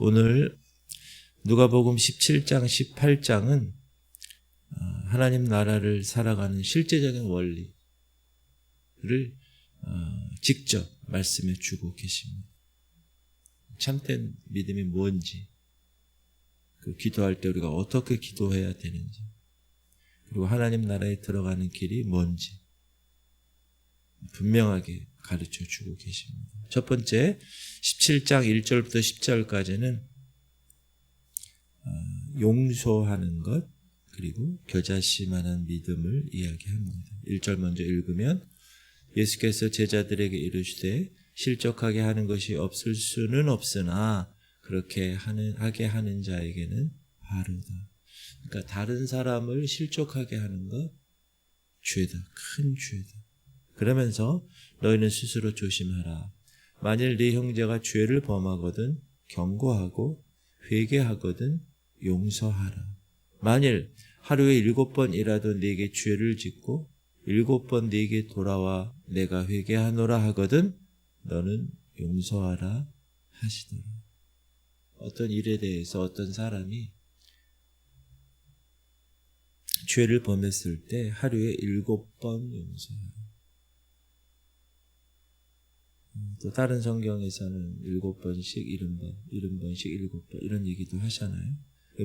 오늘 누가복음 17장, 18장은 하나님 나라를 살아가는 실제적인 원리를 직접 말씀해 주고 계십니다. 참된 믿음이 뭔지, 그 기도할 때 우리가 어떻게 기도해야 되는지, 그리고 하나님 나라에 들어가는 길이 뭔지 분명하게 가르쳐 주고 계십니다. 첫 번째 17장 1절부터 10절까지는 용서하는 것 그리고 겨자씨만한 믿음을 이야기합니다. 1절 먼저 읽으면 예수께서 제자들에게 이르시되 실족하게 하는 것이 없을 수는 없으나 그렇게 하게 하는 자에게는 바르다. 그러니까 다른 사람을 실족하게 하는 것 죄다. 큰 죄다. 그러면서 너희는 스스로 조심하라. 만일 네 형제가 죄를 범하거든 경고하고 회개하거든 용서하라. 만일 하루에 7번이라도 네게 죄를 짓고 7번 네게 돌아와 내가 회개하노라 하거든 너는 용서하라 하시더라. 어떤 일에 대해서 어떤 사람이 죄를 범했을 때 하루에 7번 용서하라. 또 다른 성경에서는 7번씩 70번씩 7번 이런 얘기도 하잖아요.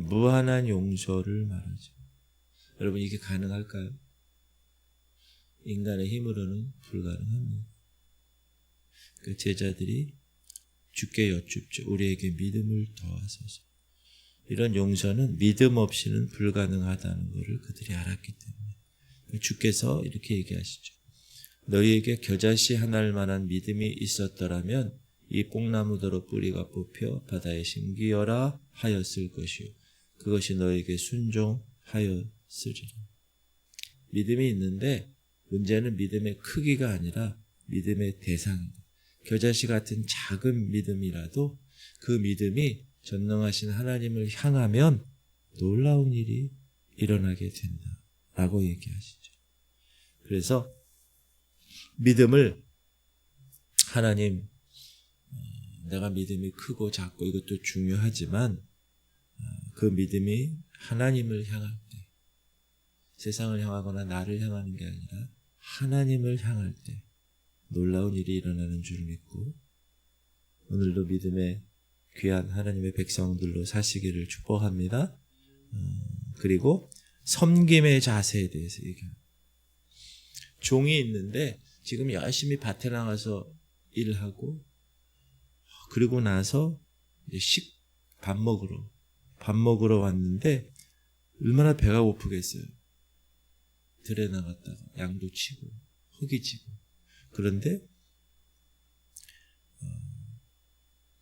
무한한 용서를 말하죠. 여러분 이게 가능할까요? 인간의 힘으로는 불가능합니다. 그 제자들이 주께 여쭙죠. 우리에게 믿음을 더하소서. 이런 용서는 믿음 없이는 불가능하다는 것을 그들이 알았기 때문에 주께서 이렇게 얘기하시죠. 너희에게 겨자씨 하나일 만한 믿음이 있었더라면 이 뽕나무더러 뿌리가 뽑혀 바다에 심기어라 하였을 것이요 그것이 너에게 순종하였으리라. 믿음이 있는데 문제는 믿음의 크기가 아니라 믿음의 대상입니다. 겨자씨 같은 작은 믿음이라도 그 믿음이 전능하신 하나님을 향하면 놀라운 일이 일어나게 된다라고 얘기하시죠. 그래서 믿음을 하나님, 내가 믿음이 크고 작고 이것도 중요하지만 그 믿음이 하나님을 향할 때, 세상을 향하거나 나를 향하는 게 아니라 하나님을 향할 때 놀라운 일이 일어나는 줄 믿고 오늘도 믿음의 귀한 하나님의 백성들로 사시기를 축복합니다. 그리고 섬김의 자세에 대해서 얘기합니다. 종이 있는데 지금 열심히 밭에 나가서 일하고 그리고 나서 이제 밥 먹으러 왔는데 얼마나 배가 고프겠어요. 들에 나갔다가 양도 치고 흙이 지고 그런데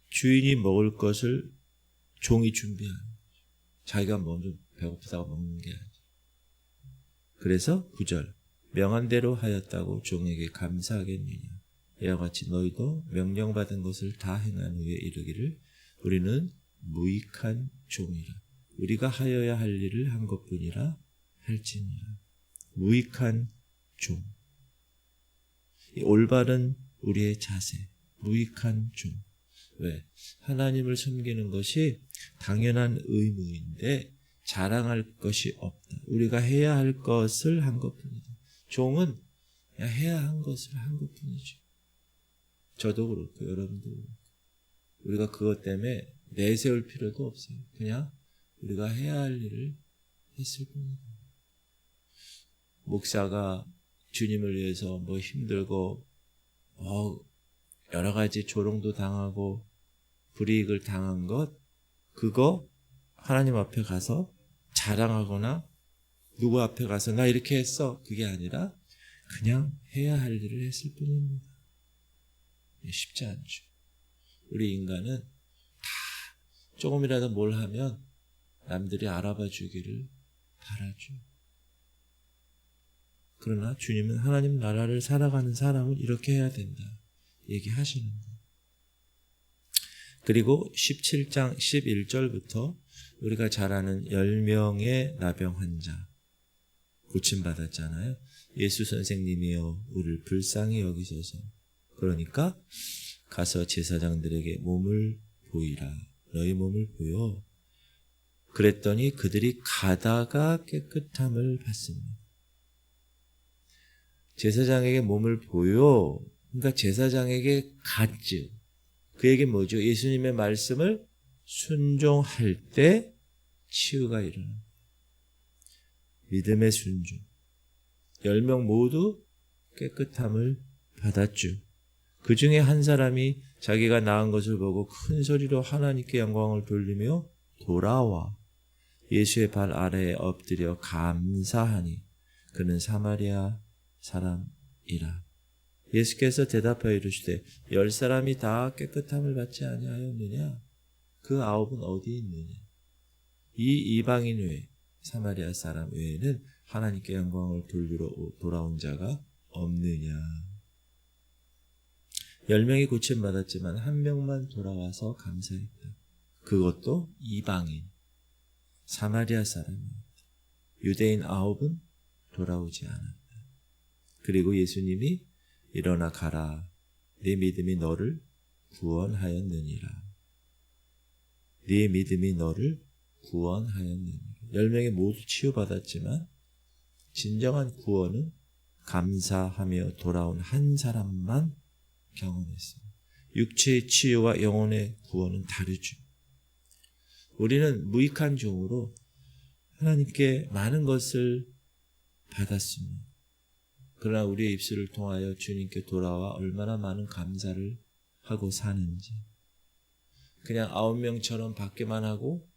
주인이 먹을 것을 종이 준비하는 거죠. 자기가 먼저 배고프다고 먹는 게 아니죠. 그래서 9절 명한 대로 하였다고 종에게 감사하겠느냐. 이와 같이 너희도 명령받은 것을 다 행한 후에 이르기를 우리는 무익한 종이라. 우리가 하여야 할 일을 한 것뿐이라 할지니라. 무익한 종. 이 올바른 우리의 자세. 무익한 종. 왜? 하나님을 섬기는 것이 당연한 의무인데 자랑할 것이 없다. 우리가 해야 할 것을 한 것뿐이다. 종은 그냥 해야 한 것을 한 것뿐이죠. 저도 그렇고 여러분도 그렇고 우리가 그것 때문에 내세울 필요도 없어요. 그냥 우리가 해야 할 일을 했을 뿐이다. 목사가 주님을 위해서 뭐 힘들고 여러 가지 조롱도 당하고 불이익을 당한 것 그거 하나님 앞에 가서 자랑하거나 누구 앞에 가서 나 이렇게 했어 그게 아니라 그냥 해야 할 일을 했을 뿐입니다. 쉽지 않죠. 우리 인간은 다 조금이라도 뭘 하면 남들이 알아봐 주기를 바라죠. 그러나 주님은 하나님 나라를 살아가는 사람은 이렇게 해야 된다 얘기하시는 거예요. 그리고 17장 11절부터 우리가 잘 아는 10명의 나병 환자 고침받았잖아요. 예수 선생님이여 우리를 불쌍히 여기소서. 그러니까 가서 제사장들에게 몸을 보이라. 너희 몸을 보여. 그랬더니 그들이 가다가 깨끗함을 받습니다. 제사장에게 몸을 보여. 그러니까 제사장에게 갔죠. 그 얘기는 뭐죠? 예수님의 말씀을 순종할 때 치유가 일어납니다. 믿음의 순종. 10명 모두 깨끗함을 받았죠. 그 중에 한 사람이 자기가 나은 것을 보고 큰 소리로 하나님께 영광을 돌리며 돌아와 예수의 발 아래에 엎드려 감사하니 그는 사마리아 사람이라. 예수께서 대답하여 이르시되 10사람이 다 깨끗함을 받지 아니하였느냐? 그 9은 어디 있느냐? 이 이방인 외에 사마리아 사람 외에는 하나님께 영광을 돌리러 돌아온 자가 없느냐? 10명이 고침받았지만 1명만 돌아와서 감사했다. 그것도 이방인, 사마리아 사람이었다. 유대인 9은 돌아오지 않았다. 그리고 예수님이 일어나 가라. 네 믿음이 너를 구원하였느니라. 네 믿음이 너를 구원하였느니라. 10명이 모두 치유받았지만 진정한 구원은 감사하며 돌아온 한 사람만 경험했습니다. 육체의 치유와 영혼의 구원은 다르죠. 우리는 무익한 종으로 하나님께 많은 것을 받았습니다. 그러나 우리의 입술을 통하여 주님께 돌아와 얼마나 많은 감사를 하고 사는지, 그냥 9명처럼 받기만 하고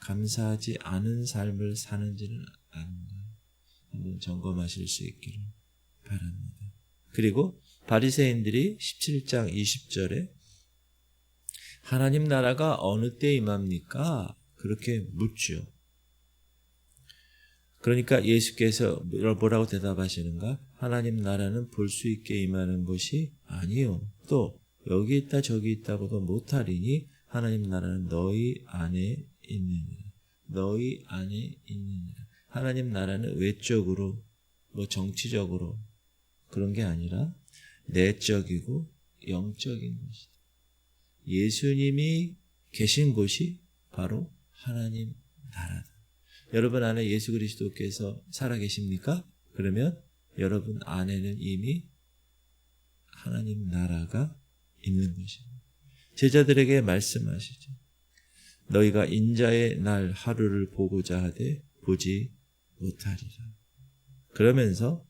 감사하지 않은 삶을 사는지는 아닌가 한번 점검하실 수 있기를 바랍니다. 그리고 바리새인들이 17장 20절에 하나님 나라가 어느 때 임합니까? 그렇게 묻죠. 그러니까 예수께서 뭐라고 대답하시는가? 하나님 나라는 볼 수 있게 임하는 것이 아니요. 또 여기 있다 저기 있다고도 못하리니 하나님 나라는 너희 안에 있느니라. 너희 안에 있느니라. 하나님 나라는 외적으로 정치적으로 그런 게 아니라 내적이고 영적인 것이다. 예수님이 계신 곳이 바로 하나님 나라다. 여러분 안에 예수 그리스도께서 살아계십니까? 그러면 여러분 안에는 이미 하나님 나라가 있는 것입니다. 제자들에게 말씀하시죠. 너희가 인자의 날 하루를 보고자 하되 보지 못하리라. 그러면서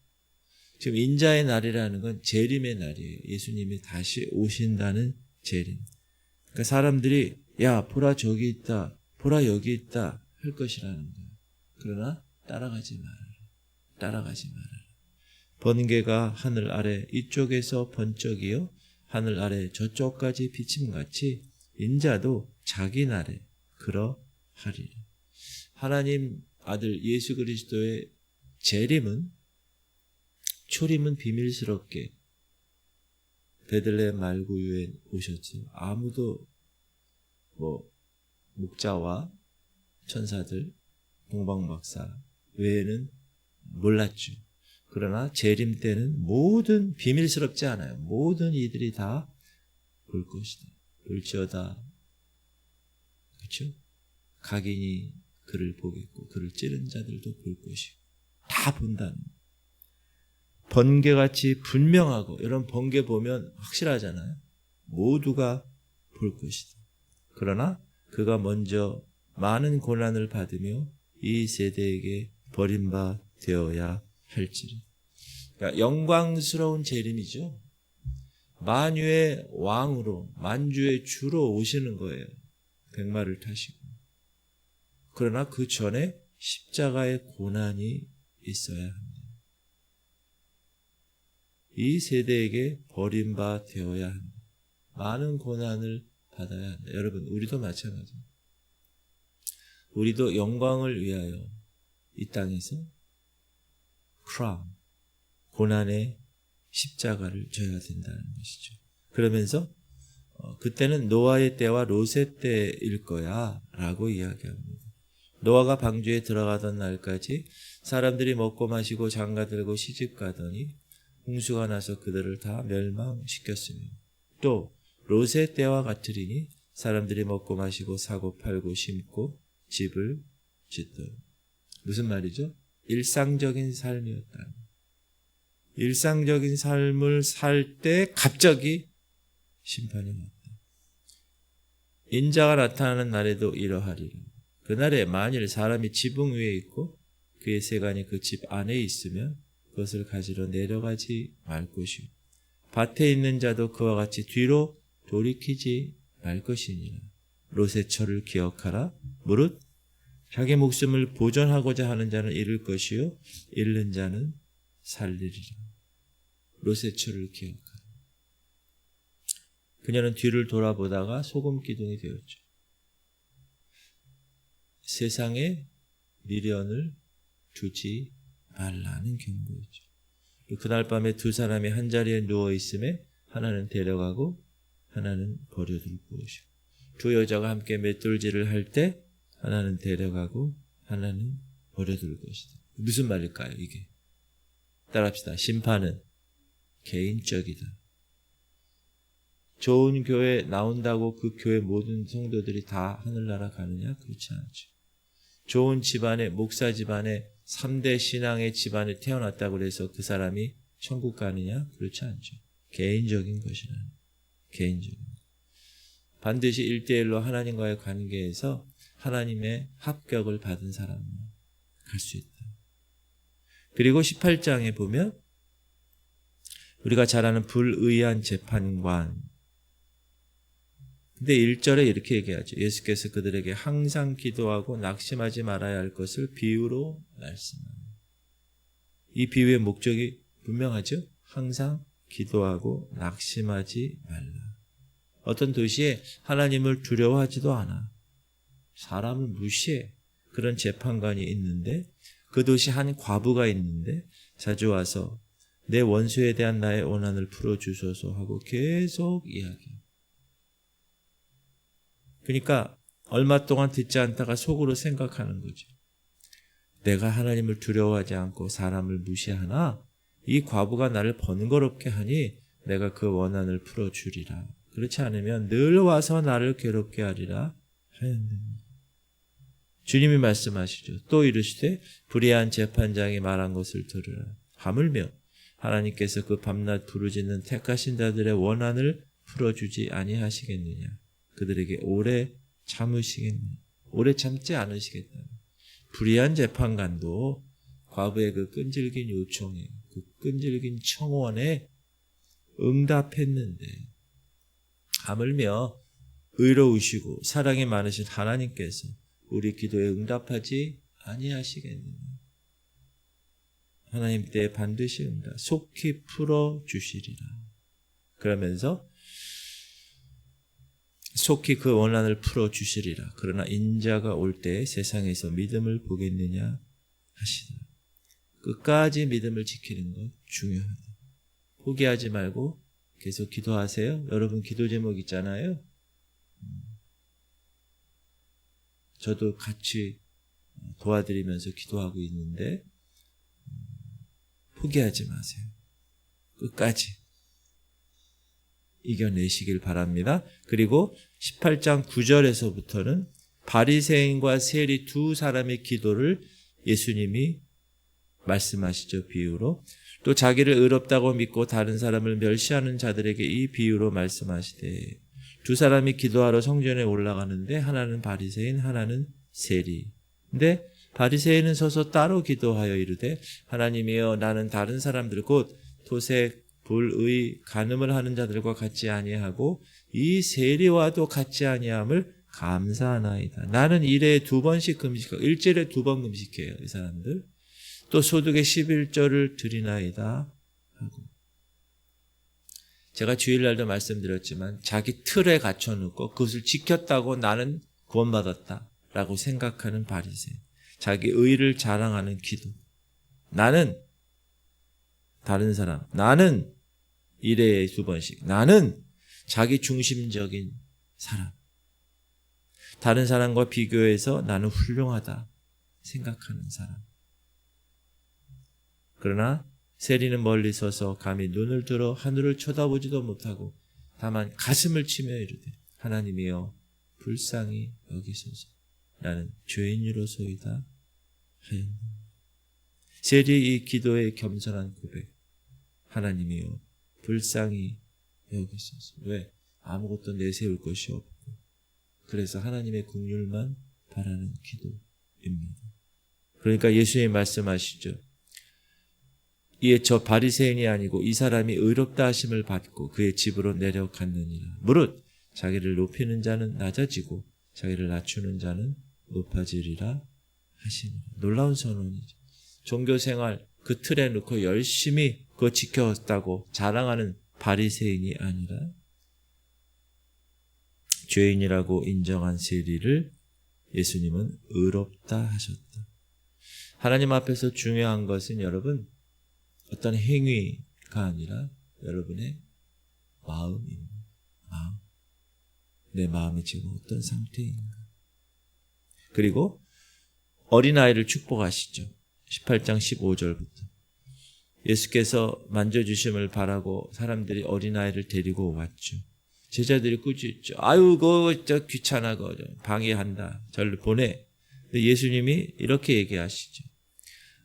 지금 인자의 날이라는 건 재림의 날이에요. 예수님이 다시 오신다는 재림. 그러니까 사람들이 야 보라 저기 있다, 보라 여기 있다 할 것이라는 거예요. 그러나 따라가지 말아라. 따라가지 말아라. 번개가 하늘 아래 이쪽에서 번쩍이어 하늘 아래 저쪽까지 비침같이 인자도 자기 날에 그러하리라. 하나님 아들 예수 그리스도의 재림은 초림은 비밀스럽게 베들레헴 말구유에 오셨죠. 아무도 목자와 천사들, 동방박사 외에는 몰랐죠. 그러나 재림 때는 모든 비밀스럽지 않아요. 모든 이들이 다 볼 것이다. 볼지어다. 그렇죠? 각인이 그를 보겠고 그를 찌른 자들도 볼 것이고 다 본다는 거예요. 번개같이 분명하고 이런 번개 보면 확실하잖아요. 모두가 볼 것이다. 그러나 그가 먼저 많은 고난을 받으며 이 세대에게 버림바 되어야 할지라. 그러니까 영광스러운 재림이죠. 만유의 왕으로 만주의 주로 오시는 거예요. 백마를 타시고. 그러나 그 전에 십자가의 고난이 있어야 합니다. 이 세대에게 버림바 되어야 합니다. 많은 고난을 받아야 한다. 여러분 우리도 마찬가지입니다. 우리도 영광을 위하여 이 땅에서 크라운, 고난의 십자가를 져야 된다는 것이죠. 그러면서 그때는 노아의 때와 롯의 때일 거야 라고 이야기합니다. 노아가 방주에 들어가던 날까지 사람들이 먹고 마시고 장가들고 시집가더니 홍수가 나서 그들을 다 멸망시켰으며 또 롯의 때와 같으리니 사람들이 먹고 마시고 사고 팔고 심고 집을 짓더라. 무슨 말이죠? 일상적인 삶이었다. 일상적인 삶을 살 때 갑자기 심판이 왔다. 인자가 나타나는 날에도 이러하리라. 그날에 만일 사람이 지붕 위에 있고 그의 세간이 그 집 안에 있으면 그것을 가지러 내려가지 말 것이요. 밭에 있는 자도 그와 같이 뒤로 돌이키지 말 것이니라. 롯의 철을 기억하라. 무릇 자기 목숨을 보존하고자 하는 자는 잃을 것이요 잃는 자는 살리리라. 롯의 철을 기억하라. 그녀는 뒤를 돌아보다가 소금 기둥이 되었죠. 세상에 미련을 두지 말라는 경고이죠. 그날 밤에 두 사람이 한 자리에 누워 있음에 하나는 데려가고 하나는 버려둘 것이고, 두 여자가 함께 맷돌질을 할 때 하나는 데려가고 하나는 버려둘 것이다. 무슨 말일까요, 이게? 따라합시다. 심판은 개인적이다. 좋은 교회 나온다고 그 교회 모든 성도들이 다 하늘나라 가느냐? 그렇지 않죠. 좋은 집안에, 목사 집안에 3대 신앙의 집안에 태어났다고 해서 그 사람이 천국 가느냐? 그렇지 않죠. 개인적인 것이라는. 개인적인. 반드시 1대1로 하나님과의 관계에서 하나님의 합격을 받은 사람은 갈 수 있다. 그리고 18장에 보면 우리가 잘 아는 불의한 재판관. 근데 1절에 이렇게 얘기하죠. 예수께서 그들에게 항상 기도하고 낙심하지 말아야 할 것을 비유로 말씀합니다. 이 비유의 목적이 분명하죠. 항상 기도하고 낙심하지 말라. 어떤 도시에 하나님을 두려워하지도 않아. 사람을 무시해. 그런 재판관이 있는데 그 도시 한 과부가 있는데 자주 와서 내 원수에 대한 나의 원한을 풀어주소서 하고 계속 이야기해요. 그러니까 얼마 동안 듣지 않다가 속으로 생각하는 거죠. 내가 하나님을 두려워하지 않고 사람을 무시하나 이 과부가 나를 번거롭게 하니 내가 그 원한을 풀어주리라. 그렇지 않으면 늘 와서 나를 괴롭게 하리라 하였느니라. 주님이 말씀하시죠. 또 이르시되 불의한 재판장이 말한 것을 들으라. 하물며 하나님께서 그 밤낮 부르짖는 택하신 자들의 원한을 풀어주지 아니하시겠느냐. 그들에게 오래 참으시겠느냐. 오래 참지 않으시겠다. 불의한 재판관도 과부의 그 끈질긴 요청에, 그 끈질긴 청원에 응답했는데 하물며 의로우시고 사랑이 많으신 하나님께서 우리 기도에 응답하지 아니하시겠느냐. 하나님 때에 반드시 응답, 속히 풀어주시리라. 그러면서 속히 그 원한을 풀어주시리라. 그러나 인자가 올 때 세상에서 믿음을 보겠느냐 하시더라. 끝까지 믿음을 지키는 것 중요하다. 포기하지 말고 계속 기도하세요. 여러분 기도 제목 있잖아요. 저도 같이 도와드리면서 기도하고 있는데 포기하지 마세요. 끝까지 이겨내시길 바랍니다. 그리고 18장 9절에서부터는 바리새인과 세리 두 사람의 기도를 예수님이 말씀하시죠. 비유로. 또 자기를 의롭다고 믿고 다른 사람을 멸시하는 자들에게 이 비유로 말씀하시되 두 사람이 기도하러 성전에 올라가는데 하나는 바리새인 하나는 세리. 근데 바리새인은 서서 따로 기도하여 이르되 하나님이여 나는 다른 사람들 곧 토색 불의 간음을 하는 자들과 같지 아니하고 이 세리와도 같지 아니함을 감사하나이다. 나는 일에 2번씩 금식하고 일주일에 2번 금식해요. 이 사람들. 또 소득의 11조를 드리나이다 하고. 제가 주일날도 말씀드렸지만 자기 틀에 갖춰놓고 그것을 지켰다고 나는 구원받았다라고 생각하는 바리새인. 자기 의를 자랑하는 기도. 나는 다른 사람. 나는 일회에 2번씩. 나는 자기 중심적인 사람. 다른 사람과 비교해서 나는 훌륭하다 생각하는 사람. 그러나 세리는 멀리 서서 감히 눈을 들어 하늘을 쳐다보지도 못하고 다만 가슴을 치며 이르되 하나님이여 불쌍히 여기소서. 나는 죄인으로소이다 하였노라. 세리의 이 기도의 겸손한 고백. 하나님이여 불쌍히 여기소서. 왜? 아무것도 내세울 것이 없고 그래서 하나님의 긍휼만 바라는 기도입니다. 그러니까 예수님이 말씀하시죠. 이에 저 바리새인이 아니고 이 사람이 의롭다 하심을 받고 그의 집으로 내려갔느니라. 무릇 자기를 높이는 자는 낮아지고 자기를 낮추는 자는 높아지리라 하시니라. 놀라운 선언이죠. 종교생활 그 틀에 넣고 열심히 그거 지켰다고 자랑하는 바리새인이 아니라 죄인이라고 인정한 세리를 예수님은 의롭다 하셨다. 하나님 앞에서 중요한 것은 여러분 어떤 행위가 아니라 여러분의 마음입니다. 마음. 내 마음이 지금 어떤 상태인가. 그리고 어린아이를 축복하시죠. 18장 15절부터. 예수께서 만져주심을 바라고 사람들이 어린아이를 데리고 왔죠. 제자들이 꾸짖죠. 아유, 그거 저 귀찮아, 그거 방해한다. 저를 보내. 예수님이 이렇게 얘기하시죠.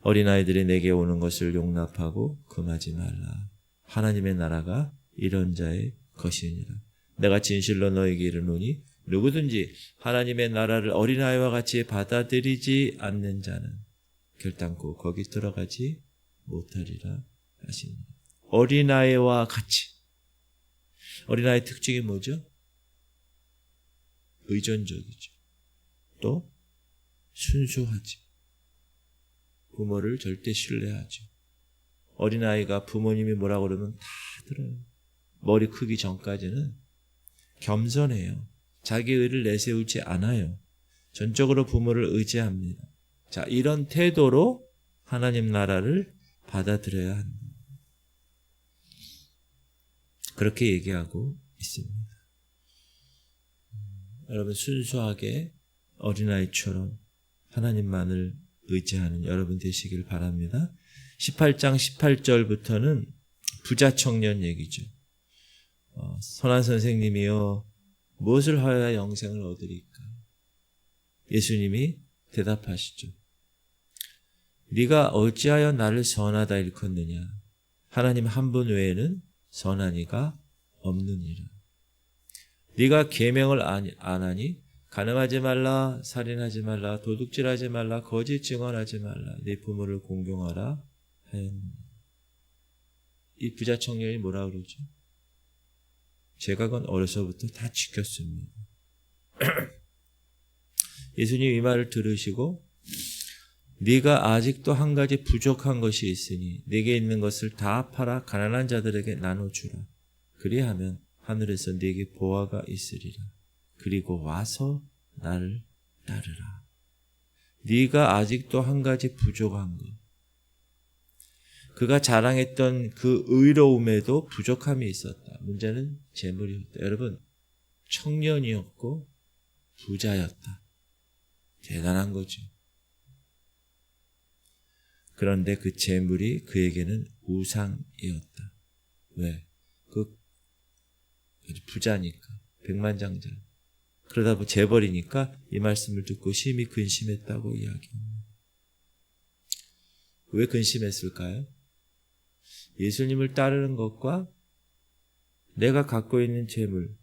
어린아이들이 내게 오는 것을 용납하고 금하지 말라. 하나님의 나라가 이런 자의 것이니라. 내가 진실로 너에게 이르노니 누구든지 하나님의 나라를 어린아이와 같이 받아들이지 않는 자는 결단코 거기 들어가지 못하리라 하십니다. 어린아이와 같이. 어린아이의 특징이 뭐죠? 의존적이죠. 또 순수하지. 부모를 절대 신뢰하죠. 어린아이가 부모님이 뭐라고 그러면 다 들어요. 머리 크기 전까지는 겸손해요. 자기 의를 내세우지 않아요. 전적으로 부모를 의지합니다. 자, 이런 태도로 하나님 나라를 받아들여야 한다. 그렇게 얘기하고 있습니다. 여러분 순수하게 어린아이처럼 하나님만을 의지하는 여러분 되시길 바랍니다. 18장 18절부터는 부자 청년 얘기죠. 선한 선생님이여 무엇을 하여야 영생을 얻으리까? 예수님이 대답하시죠. 네가 어찌하여 나를 선하다 일컫느냐? 하나님 한 분 외에는 선한 이가 없느니라. 네가 계명을 안 하니 간음하지 말라, 살인하지 말라, 도둑질하지 말라, 거짓 증언하지 말라, 네 부모를 공경하라 하였느니라. 이 부자 청년이 뭐라 그러죠? 제가 건 어려서부터 다 지켰습니다. 예수님 이 말을 들으시고 네가 아직도 한 가지 부족한 것이 있으니 네게 있는 것을 다 팔아 가난한 자들에게 나눠주라. 그리하면 하늘에서 네게 보화가 있으리라. 그리고 와서 나를 따르라. 네가 아직도 한 가지 부족한 것. 그가 자랑했던 그 의로움에도 부족함이 있었다. 문제는 재물이었다. 여러분, 청년이었고 부자였다. 대단한 거죠. 그런데 그 재물이 그에게는 우상이었다. 왜? 그 부자니까, 백만장자. 그러다 재벌이니까 이 말씀을 듣고 심히 근심했다고 이야기합니다. 왜 근심했을까요? 예수님을 따르는 것과 내가 갖고 있는 재물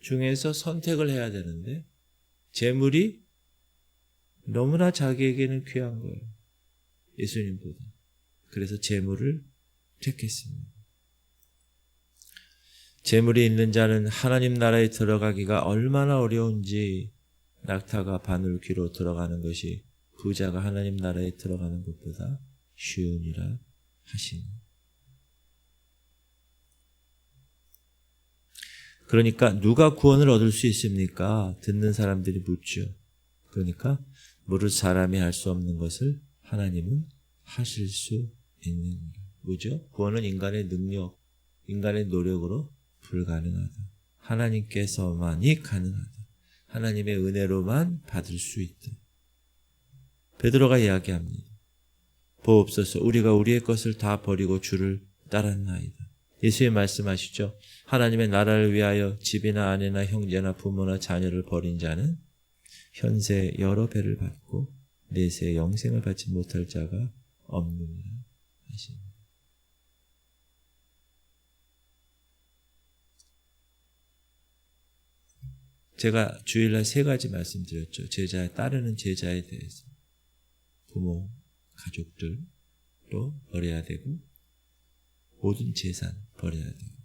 중에서 선택을 해야 되는데 재물이 너무나 자기에게는 귀한 거예요. 예수님보다. 그래서 재물을 택했습니다. 재물이 있는 자는 하나님 나라에 들어가기가 얼마나 어려운지 낙타가 바늘귀로 들어가는 것이 부자가 하나님 나라에 들어가는 것보다 쉬우니라 하시니. 그러니까 누가 구원을 얻을 수 있습니까? 듣는 사람들이 묻죠. 그러니까 모를 사람이 할 수 없는 것을 하나님은 하실 수 있는 뭐죠? 구원은 인간의 능력, 인간의 노력으로 불가능하다. 하나님께서만이 가능하다. 하나님의 은혜로만 받을 수 있다. 베드로가 이야기합니다. 보옵소서 우리가 우리의 것을 다 버리고 주를 따랐나이다. 예수님 말씀하시죠. 하나님의 나라를 위하여 집이나 아내나 형제나 부모나 자녀를 버린 자는 현세 여러 배를 받고 내세 영생을 받지 못할 자가 없느니라 하십니다. 제가 주일날 3가지 말씀드렸죠. 제자에 따르는 제자에 대해서 부모, 가족들도 버려야 되고 모든 재산 버려야 되고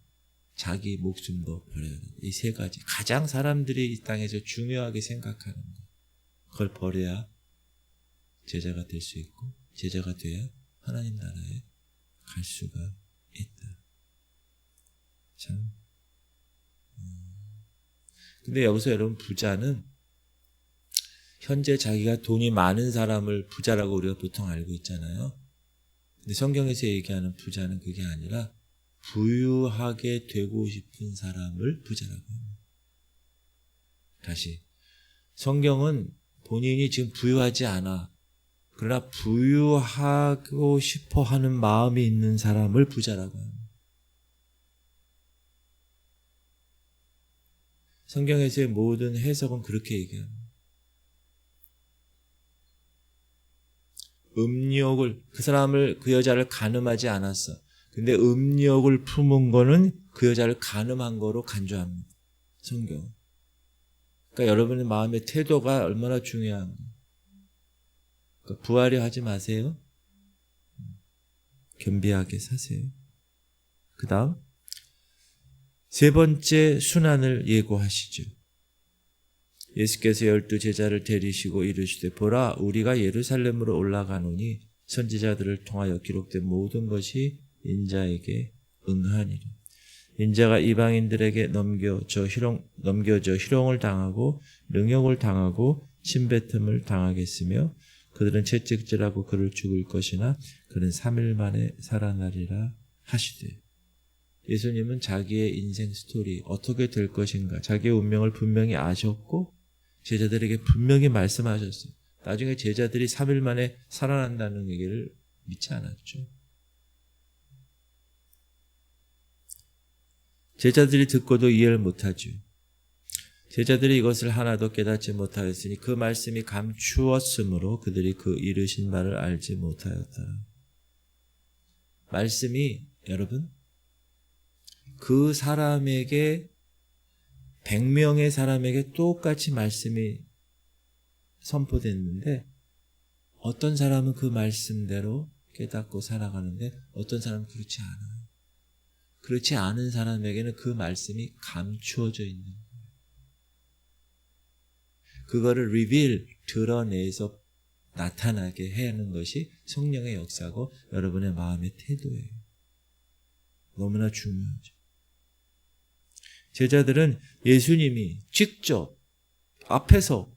자기 목숨도 버려야 되고 이 3가지 가장 사람들이 이 땅에서 중요하게 생각하는 것 그걸 버려야 제자가 될 수 있고 제자가 돼야 하나님 나라에 갈 수가 있다. 참. 근데 여기서 여러분 부자는 현재 자기가 돈이 많은 사람을 부자라고 우리가 보통 알고 있잖아요. 근데 성경에서 얘기하는 부자는 그게 아니라 부유하게 되고 싶은 사람을 부자라고 합니다. 다시 성경은 본인이 지금 부유하지 않아. 그러나 부유하고 싶어 하는 마음이 있는 사람을 부자라고 합니다. 성경에서의 모든 해석은 그렇게 얘기합니다. 그 여자를 간음하지 않았어. 근데 음욕을 품은 거는 그 여자를 간음한 거로 간주합니다. 성경. 그러니까 여러분의 마음의 태도가 얼마나 중요한가. 그러니까 부하려 하지 마세요. 겸비하게 사세요. 그 다음 3번째 순환을 예고하시죠. 예수께서 12 제자를 데리시고 이르시되 보라 우리가 예루살렘으로 올라가노니 선지자들을 통하여 기록된 모든 것이 인자에게 응하니라. 인자가 이방인들에게 넘겨져 희롱을 당하고 능욕을 당하고 침뱉음을 당하겠으며 그들은 채찍질하고 그를 죽일 것이나 그는 3일 만에 살아나리라 하시되 예수님은 자기의 인생 스토리 어떻게 될 것인가 자기의 운명을 분명히 아셨고 제자들에게 분명히 말씀하셨어요. 나중에 제자들이 3일 만에 살아난다는 얘기를 믿지 않았죠. 제자들이 듣고도 이해를 못하죠. 제자들이 이것을 하나도 깨닫지 못하였으니 그 말씀이 감추었으므로 그들이 그 이르신 바를 알지 못하였다. 말씀이 여러분 그 사람에게 100명의 사람에게 똑같이 말씀이 선포됐는데 어떤 사람은 그 말씀대로 깨닫고 살아가는데 어떤 사람은 그렇지 않아요. 그렇지 않은 사람에게는 그 말씀이 감추어져 있는 거예요. 그거를 드러내서 나타나게 해야 하는 것이 성령의 역사고 여러분의 마음의 태도예요. 너무나 중요하죠. 제자들은 예수님이 직접 앞에서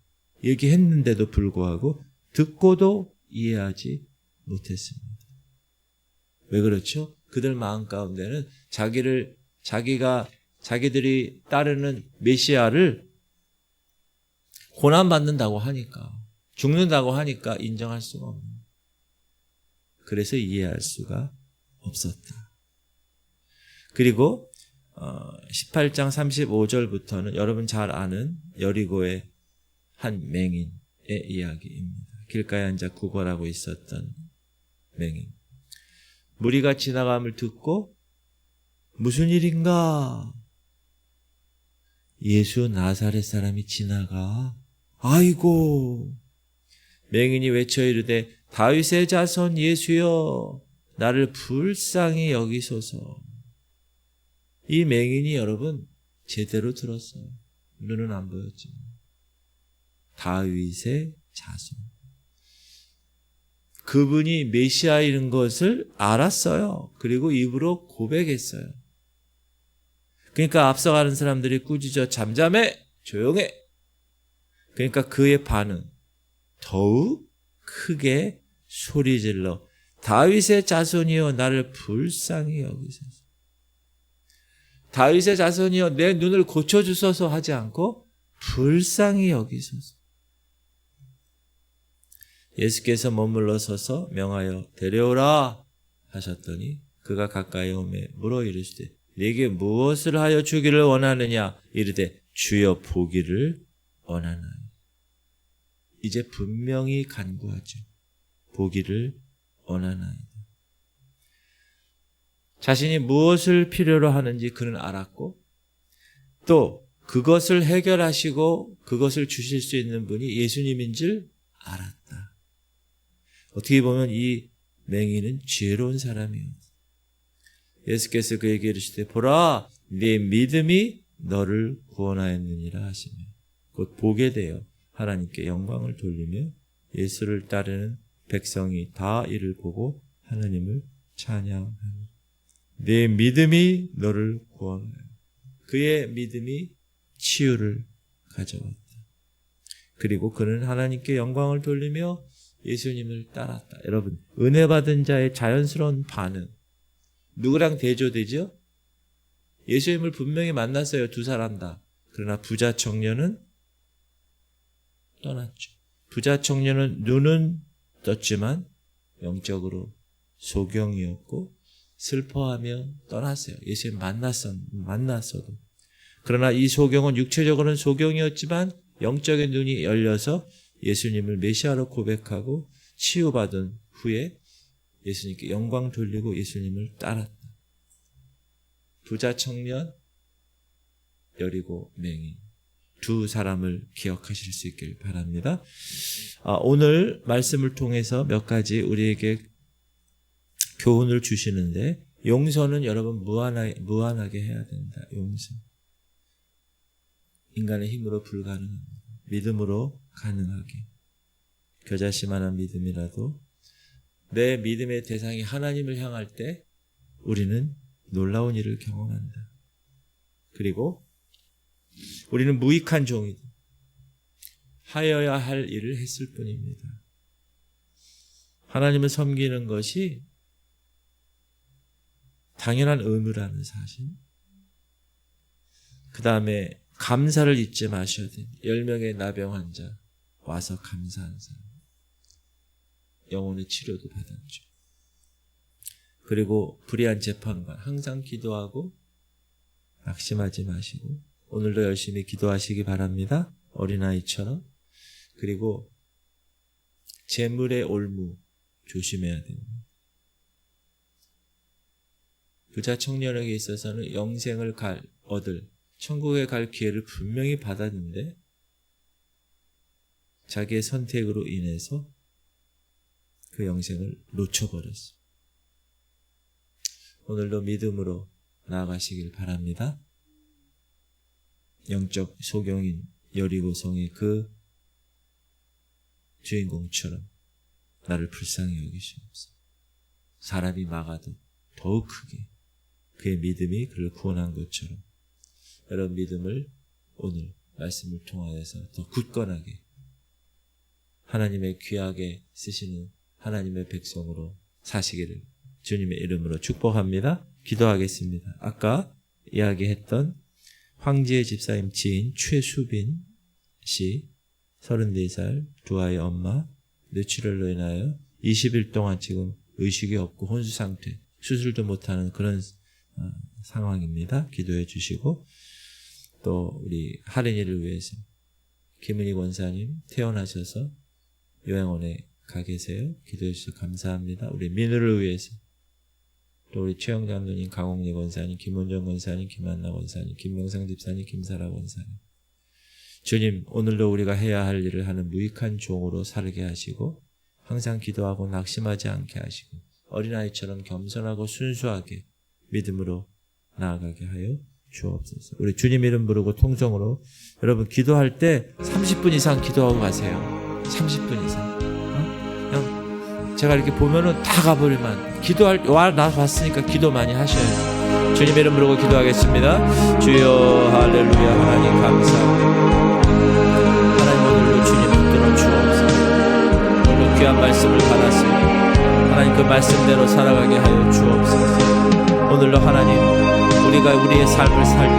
얘기했는데도 불구하고 듣고도 이해하지 못했습니다. 왜 그렇죠? 그들 마음 가운데는 자기들이 따르는 메시아를 고난받는다고 하니까 죽는다고 하니까 인정할 수가 없는 거예요. 그래서 이해할 수가 없었다. 그리고 18장 35절부터는 여러분 잘 아는 여리고의 한 맹인의 이야기입니다. 길가에 앉아 구걸하고 있었던 맹인. 무리가 지나감을 듣고 무슨 일인가? 예수 나사렛 사람이 지나가. 아이고. 맹인이 외쳐 이르되 다윗의 자손 예수여 나를 불쌍히 여기소서. 이 맹인이 여러분 제대로 들었어요. 눈은 안 보였지만. 다윗의 자손. 그분이 메시아인 것을 알았어요. 그리고 입으로 고백했어요. 그러니까 앞서가는 사람들이 꾸짖어 잠잠해! 조용해! 그러니까 그의 반응 더욱 크게 소리질러 다윗의 자손이여 나를 불쌍히 여기소서. 다윗의 자손이여 내 눈을 고쳐주소서 하지 않고 불쌍히 여기소서. 예수께서 머물러 서서 명하여 데려오라 하셨더니 그가 가까이 오매 물어 이르시되 네게 무엇을 하여 주기를 원하느냐 이르되 주여 보기를 원하나이다. 이제 분명히 간구하죠. 보기를 원하나이다. 자신이 무엇을 필요로 하는지 그는 알았고 또 그것을 해결하시고 그것을 주실 수 있는 분이 예수님인 줄 알았다. 어떻게 보면 이 맹인은 지혜로운 사람이에요. 예수께서 그에게 이르시되 보라 네 믿음이 너를 구원하였느니라 하시며 곧 보게 되어 하나님께 영광을 돌리며 예수를 따르는 백성이 다 이를 보고 하나님을 찬양하니 네 믿음이 너를 구원하여 그의 믿음이 치유를 가져왔다. 그리고 그는 하나님께 영광을 돌리며 예수님을 따랐다. 여러분 은혜 받은 자의 자연스러운 반응 누구랑 대조되죠? 예수님을 분명히 만났어요. 두 사람 다. 그러나 부자 청년은 떠났죠. 부자 청년은 눈은 떴지만 영적으로 소경이었고 슬퍼하며 떠났어요. 예수님 만났어도. 그러나 이 소경은 육체적으로는 소경이었지만 영적인 눈이 열려서 예수님을 메시아로 고백하고 치유받은 후에 예수님께 영광 돌리고 예수님을 따랐다. 부자 청년, 여리고 맹인 두 사람을 기억하실 수 있길 바랍니다. 오늘 말씀을 통해서 몇 가지 우리에게 교훈을 주시는데 용서는 여러분 무한하게 해야 된다. 용서. 인간의 힘으로 불가능합니다. 믿음으로 가능하게. 겨자씨만한 믿음이라도 내 믿음의 대상이 하나님을 향할 때 우리는 놀라운 일을 경험한다. 그리고 우리는 무익한 종이다. 하여야 할 일을 했을 뿐입니다. 하나님을 섬기는 것이 당연한 의무라는 사실. 그 다음에 감사를 잊지 마셔야 됩니다. 10명의 나병 환자 와서 감사한 사람. 영혼의 치료도 받았죠. 그리고 불의한 재판관 항상 기도하고 낙심하지 마시고 오늘도 열심히 기도하시기 바랍니다. 어린아이처럼. 그리고 재물의 올무 조심해야 됩니다. 부자 청년에게 있어서는 영생을 얻을 천국에 갈 기회를 분명히 받았는데 자기의 선택으로 인해서 그 영생을 놓쳐버렸어요. 오늘도 믿음으로 나아가시길 바랍니다. 영적 소경인 여리고성의 그 주인공처럼 나를 불쌍히 여기시옵소서. 사람이 막아도 더욱 크게 그의 믿음이 그를 구원한 것처럼 여러분 믿음을 오늘 말씀을 통하여서 더 굳건하게 하나님의 귀하게 쓰시는 하나님의 백성으로 사시기를 주님의 이름으로 축복합니다. 기도하겠습니다. 아까 이야기했던 황지의 집사님 지인 최수빈 씨 34살 두 아이 엄마 뇌출혈로 인하여 20일 동안 지금 의식이 없고 혼수 상태 수술도 못하는 그런 상황입니다. 기도해 주시고 또 우리 할인이를 위해서 김은희 권사님 퇴원하셔서 요양원에 가 계세요. 기도해 주셔서 감사합니다. 우리 민우를 위해서 또 우리 최영장 누님, 강홍래 권사님, 김원정 권사님, 김한나 권사님, 김명상 집사님, 김사라 권사님. 주님, 오늘도 우리가 해야 할 일을 하는 무익한 종으로 살게 하시고 항상 기도하고 낙심하지 않게 하시고 어린아이처럼 겸손하고 순수하게 믿음으로 나아가게 하여 주옵소서. 우리 주님 이름 부르고 통성으로 여러분 기도할 때 30분 이상 기도하고 가세요. 30분 이상. 그냥 제가 이렇게 보면은 다 가버리면 나 왔으니까 기도 많이 하셔야죠. 주님 이름 부르고 기도하겠습니다. 주여 할렐루야. 하나님 감사합니다. 하나님 오늘도 주님 붙들어 주옵소서. 오늘 귀한 말씀을 받았습니다. 하나님 그 말씀대로 살아가게 하여 주옵소서. 오늘도 하나님 우리가 우리의 삶을 살 때